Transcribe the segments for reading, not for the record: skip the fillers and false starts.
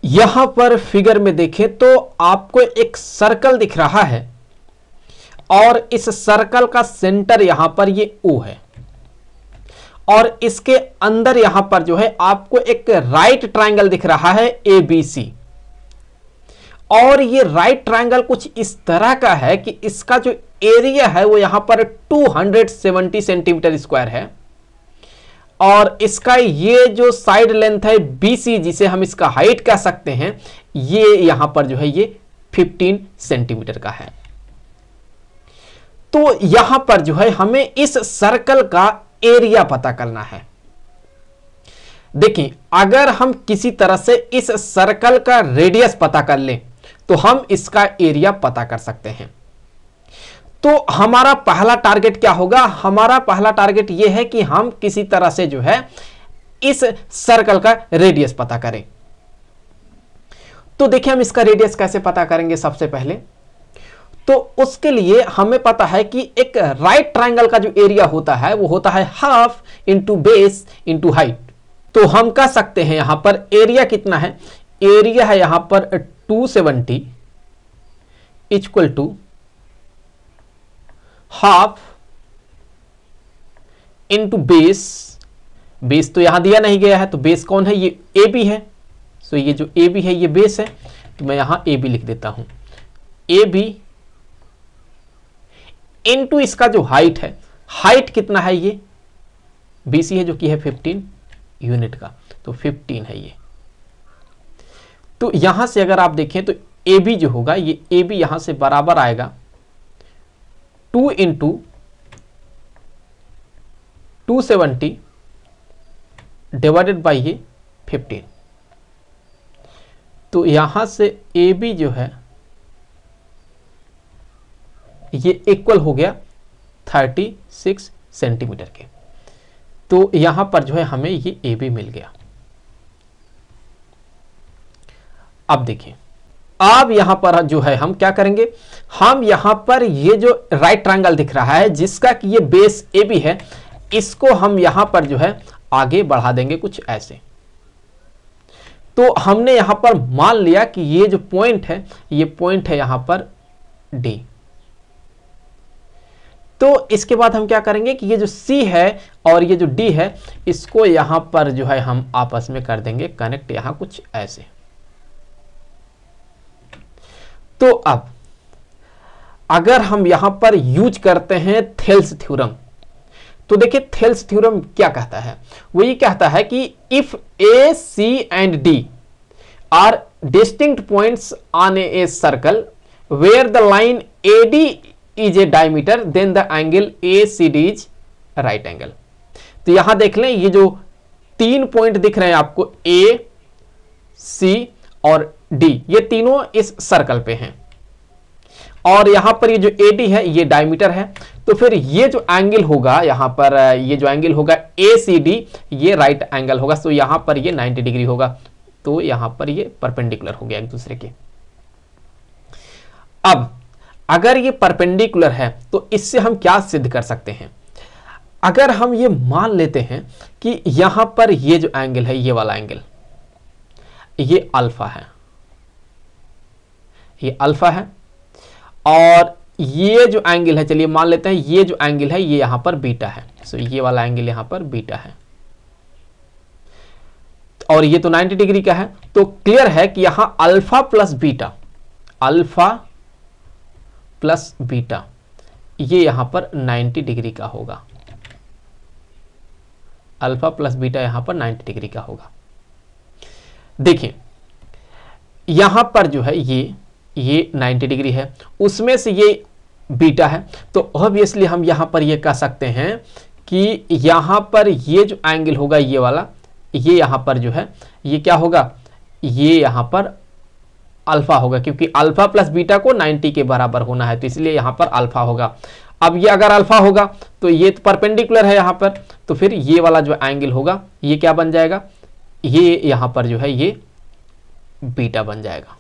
यहां पर फिगर में देखें तो आपको एक सर्कल दिख रहा है और इस सर्कल का सेंटर यहां पर ये O है और इसके अंदर यहां पर जो है आपको एक राइट ट्रायंगल दिख रहा है ABC और ये राइट ट्रायंगल कुछ इस तरह का है कि इसका जो एरिया है वो यहां पर 270 सेंटीमीटर स्क्वायर है और इसका ये जो साइड लेंथ है BC जिसे हम इसका हाइट कह सकते हैं ये यहां पर जो है ये 15 सेंटीमीटर का है। तो यहां पर जो है हमें इस सर्कल का एरिया पता करना है। देखिए अगर हम किसी तरह से इस सर्कल का रेडियस पता कर लें तो हम इसका एरिया पता कर सकते हैं। तो हमारा पहला टारगेट क्या होगा? हमारा पहला टारगेट यह है कि हम किसी तरह से जो है इस सर्कल का रेडियस पता करें। तो देखिए हम इसका रेडियस कैसे पता करेंगे। सबसे पहले तो उसके लिए हमें पता है कि एक राइट ट्रायंगल का जो एरिया होता है वो होता है half into base into height. तो हम कह सकते हैं यहां पर एरिया कितना है? एरिया है यहां पर 270 equal to half into base. Base तो यहां दिया नहीं गया है तो बेस कौन है? ये AB है। सो ये जो AB है ये बेस है तो मैं यहां AB लिख देता हूं। AB इनटू इसका जो हाइट है, हाइट कितना है? ये BC है जो कि है 15 यूनिट का, तो 15 है ये। तो यहां से अगर आप देखें तो AB जो होगा ये AB यहां से बराबर आएगा 2 इंटू 270 डिवाइडेड बाई ये 15। तो यहां से AB जो है ये इक्वल हो गया 36 सेंटीमीटर के। तो यहां पर जो है हमें ये AB मिल गया। अब देखिए अब यहां पर जो है हम क्या करेंगे, हम यहां पर ये जो राइट ट्रायंगल दिख रहा है जिसका कि ये बेस AB है, इसको हम यहां पर जो है आगे बढ़ा देंगे कुछ ऐसे। तो हमने यहां पर मान लिया कि ये जो पॉइंट है ये पॉइंट है यहां पर D। तो इसके बाद हम क्या करेंगे कि ये जो C है और ये जो D है इसको यहां पर जो है हम आपस में कर देंगे कनेक्ट यहां कुछ ऐसे। तो अब अगर हम यहां पर यूज करते हैं थेल्स थ्योरम, तो देखिए थेल्स थ्योरम क्या कहता है? वो ये कहता है कि if A, C and D are distinct points on a circle where the line AD is a diameter then the angle ACD is right angle. तो यहां देख लें ये जो 3 पॉइंट दिख रहे हैं आपको A, C और D, ये तीनों इस सर्कल पे हैं और यहां पर ये जो AD है ये डायमीटर है। तो फिर ये जो एंगल होगा यहां पर ये जो एंगल होगा ACD ये राइट एंगल होगा। तो यहां पर ये 90 डिग्री होगा। तो यहां पर ये परपेंडिकुलर हो गया एक दूसरे के। अब अगर ये परपेंडिकुलर है तो इससे हम क्या सिद्ध कर सकते हैं? अगर हम ये मान लेते हैं कि यहां पर ये जो एंगल है ये वाला एंगल ये अल्फा है, ये अल्फा है और ये जो एंगल है चलिए मान लेते हैं ये जो एंगल है ये यहां पर बीटा है। सो ये वाला एंगल यहां पर बीटा है और ये तो 90 डिग्री का है। तो क्लियर है कि यहां alpha plus beta, alpha plus beta ये यहां पर 90 डिग्री का होगा। अल्फा प्लस बीटा यहां पर 90 डिग्री का होगा। देखिए यहां पर जो है ये 90 डिग्री है, उसमें से ये बीटा है। तो ऑब्वियसली हम यहां पर ये कह सकते हैं कि यहां पर ये जो एंगल होगा ये वाला, ये यहां पर जो है ये क्या होगा, ये यहां पर अल्फा होगा क्योंकि अल्फा प्लस बीटा को 90 के बराबर होना है तो इसलिए यहां पर अल्फा होगा। अब ये अगर अल्फा होगा तो ये तो परपेंडिकुलर है यहां पर, तो फिर ये वाला जो एंगल होगा ये क्या बन जाएगा, ये यहां पर जो है ये बीटा बन जाएगा।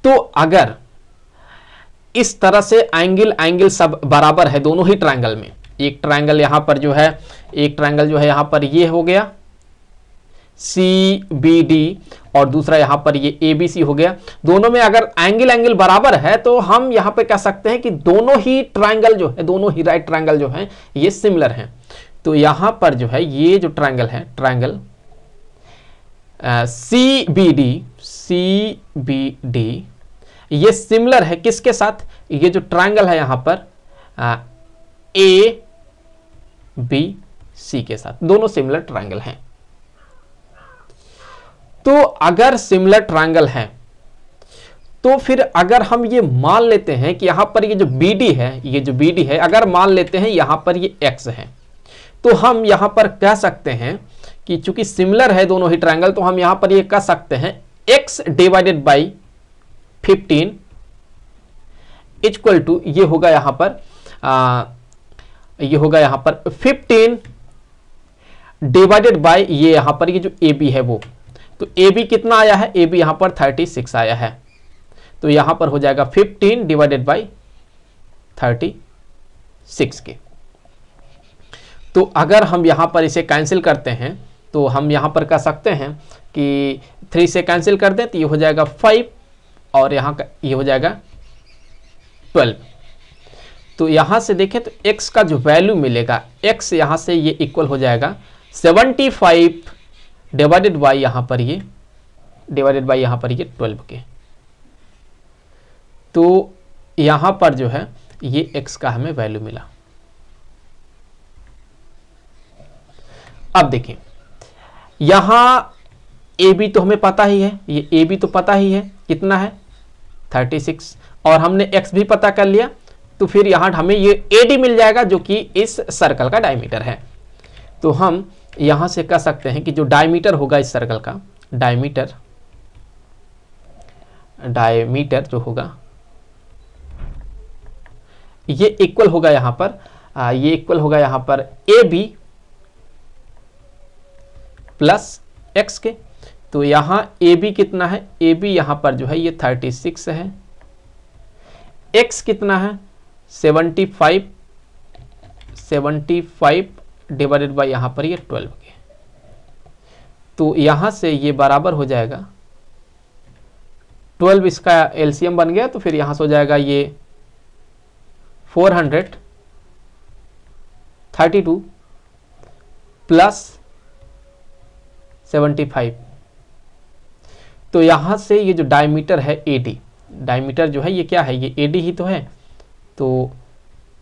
तो अगर इस तरह से एंगल सब बराबर है दोनों ही ट्रायंगल में, एक ट्रायंगल यहां पर जो है, एक ट्रायंगल जो है यहां पर ये हो गया CBD और दूसरा यहां पर ये ABC हो गया। दोनों में अगर एंगल बराबर है तो हम यहां पे कह सकते हैं कि दोनों ही ट्रायंगल जो है, दोनों ही राइट ट्रायंगल जो है ये सिमिलर हैं। तो यहां पर जो है ये जो ट्रायंगल है, ट्रायंगल CBD ये सिमिलर है किसके साथ? ये जो ट्रायंगल है यहां पर ABC के साथ, दोनों सिमिलर ट्रायंगल हैं। तो अगर सिमिलर ट्रायंगल है तो फिर अगर हम ये मान लेते हैं कि यहां पर ये जो BD है, ये जो BD है, अगर मान लेते हैं यहां पर ये X है, तो हम यहां पर कह सकते हैं कि चूंकि सिमिलर है दोनों ही ट्रायंगल, तो हम यहां पर ये कह सकते हैं X divided by 15 equal to ये होगा यहां पर ये होगा यहां पर 15 डिवाइडेड बाय ये यहां पर ये जो AB है वो, तो AB कितना आया है? AB यहां पर 36 आया है, तो यहां पर हो जाएगा 15 डिवाइडेड बाय 36 के। तो अगर हम यहां पर इसे कैंसिल करते हैं तो हम यहां पर कह सकते हैं कि 3 से कैंसिल कर दें तो ये हो जाएगा 5 और यहां का ये हो जाएगा 12। तो यहां से देखें तो x का जो वैल्यू मिलेगा, x यहां से ये इक्वल हो जाएगा 75 डिवाइडेड बाई यहां पर ये 12 के। तो यहां पर जो है ये x का हमें वैल्यू मिला। अब देखें यहां AB तो हमें पता ही है, ये AB तो पता ही है कितना है 36, और हमने x भी पता कर लिया, तो फिर यहां हमें ये AD मिल जाएगा जो कि इस सर्कल का डायमीटर है। तो हम यहां से कह सकते हैं कि जो डायमीटर होगा इस सर्कल का, डायमीटर जो होगा ये इक्वल होगा यहां पर ये इक्वल होगा यहां पर AB प्लस x के। तो यहां AB कितना है? AB यहां पर जो है ये 36 है, x कितना है 75 डिवाइडेड बाय यहां पर ये 12 के। तो यहां से ये बराबर हो जाएगा 12, इसका एलसीएम बन गया, तो फिर यहां से हो जाएगा ये 432 प्लस 75। तो यहां से ये जो डायमीटर है AD, डायमीटर जो है ये क्या है? ये AD ही तो है। तो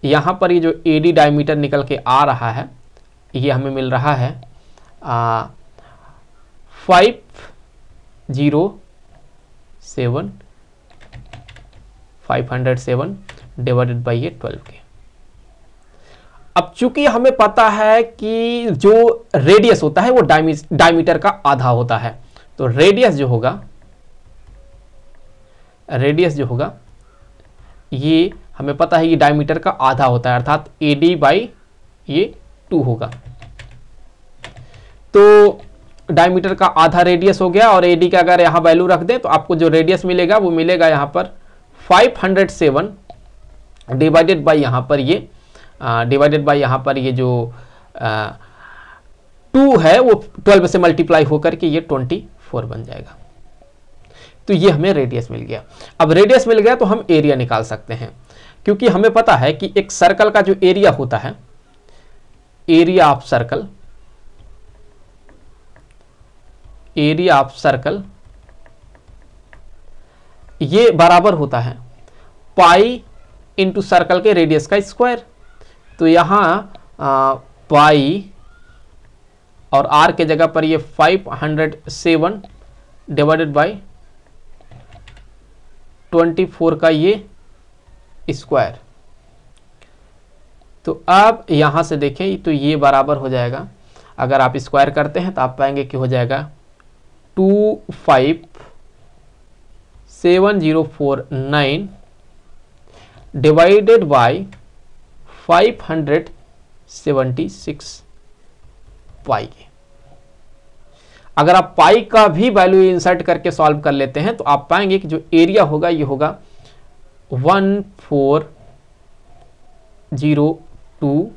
यहां पर ये जो AD डायमीटर निकल के आ रहा है ये हमें मिल रहा है 507 डिवाइडेड बाई ये 12 के। अब चूंकि हमें पता है कि जो रेडियस होता है वो डायमीटर का आधा होता है, तो रेडियस जो होगा ये हमें पता है ये डायमीटर का आधा होता है, अर्थात AD बाई ये 2 होगा। तो डायमीटर का आधा रेडियस हो गया, और AD का अगर यहां वैल्यू रख दें तो आपको जो रेडियस मिलेगा वो मिलेगा यहां पर 507 डिवाइडेड बाई यहां पर ये जो 2 है वो 12 से मल्टीप्लाई होकर के ये 24 बन जाएगा। तो ये हमें रेडियस मिल गया। अब रेडियस मिल गया तो हम एरिया निकाल सकते हैं, क्योंकि हमें पता है कि एक सर्कल का जो एरिया होता है, एरिया ऑफ सर्कल ये बराबर होता है पाई इंटू सर्कल के रेडियस का स्क्वायर। तो यहां पाई और r के जगह पर ये 507 डिवाइडेड बाई 24 का ये स्क्वायर। तो अब यहां से देखें तो ये बराबर हो जाएगा, अगर आप स्क्वायर करते हैं तो आप पाएंगे कि हो जाएगा 257,049 डिवाइडेड बाई 576 पाई। अगर आप पाई का भी वैल्यू इंसर्ट करके सॉल्व कर लेते हैं तो आप पाएंगे कि जो एरिया होगा ये होगा 1402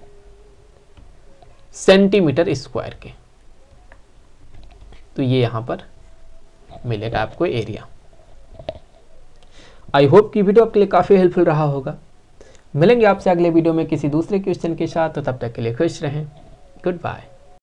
सेंटीमीटर स्क्वायर के। तो ये यहाँ पर मिलेगा आपको एरिया। आई होप कि वीडियो आपके लिए काफ़ी हेल्पफुल रहा होगा। मिलेंगे आपसे अगले वीडियो में किसी दूसरे क्वेश्चन के साथ, तो तब तक के लिए खुश रहें। Good bye.